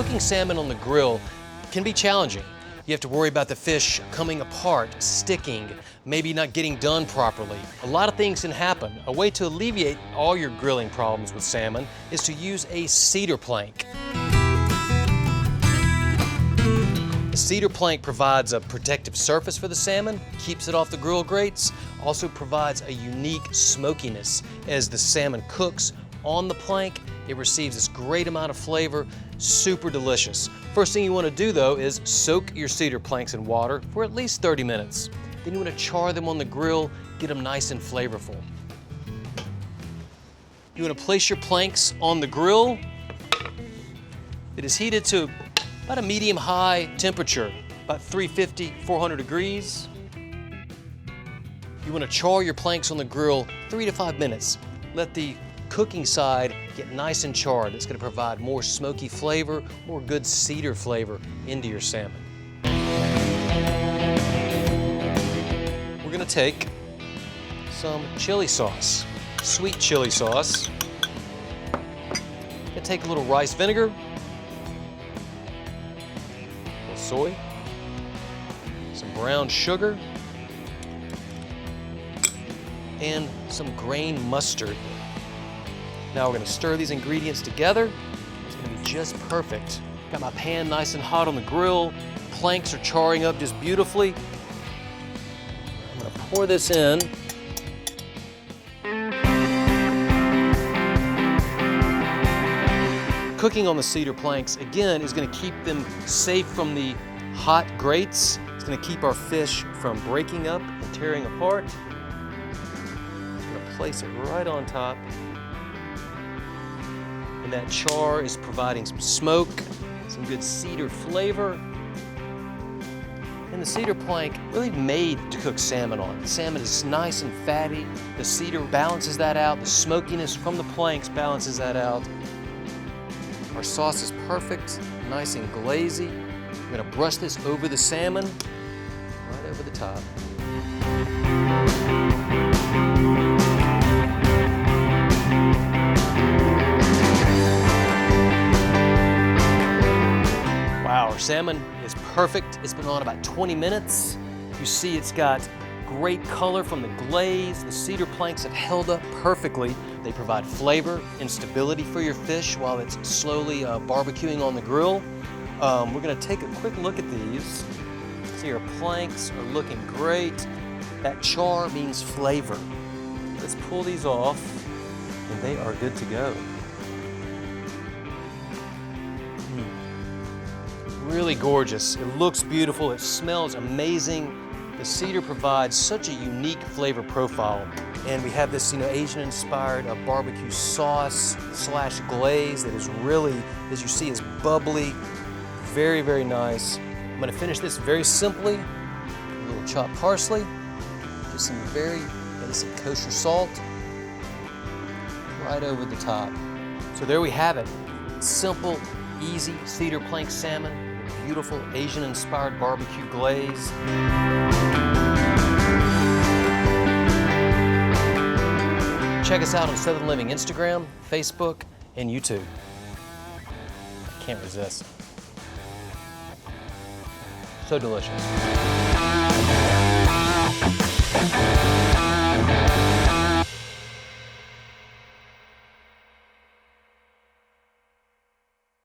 Cooking salmon on the grill can be challenging. You have to worry about the fish coming apart, sticking, maybe not getting done properly. A lot of things can happen. A way to alleviate all your grilling problems with salmon is to use a cedar plank. The cedar plank provides a protective surface for the salmon, keeps it off the grill grates, also provides a unique smokiness. As the salmon cooks on the plank, it receives this great amount of flavor, super delicious. First thing you want to do though is soak your cedar planks in water for at least 30 minutes. Then you want to char them on the grill, get them nice and flavorful. You want to place your planks on the grill. It is heated to about a medium-high temperature, about 350, 400 degrees. You want to char your planks on the grill 3 to 5 minutes. Let the cooking side get nice and charred. It's going to provide more smoky flavor, more good cedar flavor into your salmon. We're going to take some chili sauce, sweet chili sauce. And take a little rice vinegar, a little soy, some brown sugar, and some grain mustard. Now we're going to stir these ingredients together. It's going to be just perfect. Got my pan nice and hot on the grill. Planks are charring up just beautifully. I'm going to pour this in. Cooking on the cedar planks, again, is going to keep them safe from the hot grates. It's going to keep our fish from breaking up and tearing apart. I'm going to place it right on top. And that char is providing some smoke, some good cedar flavor. And the cedar plank really made to cook salmon on. The salmon is nice and fatty. The cedar balances that out. The smokiness from the planks balances that out. Our sauce is perfect, nice and glazy. I'm gonna brush this over the salmon, right over the top. Wow, our salmon is perfect. It's been on about 20 minutes. You see it's got great color from the glaze. The cedar planks have held up perfectly. They provide flavor and stability for your fish while it's slowly barbecuing on the grill. We're gonna take a quick look at these. See, our planks are looking great. That char means flavor. Let's pull these off, and they are good to go. Really gorgeous. It looks beautiful. It smells amazing. The cedar provides such a unique flavor profile. And we have this, Asian-inspired barbecue sauce / glaze that is really, as you see, is bubbly. Very, very nice. I'm gonna finish this very simply. A little chopped parsley, just some very basic kosher salt right over the top. So there we have it. Simple, easy cedar plank salmon. Beautiful Asian-inspired barbecue glaze. Check us out on Southern Living Instagram, Facebook, and YouTube. I can't resist. So delicious.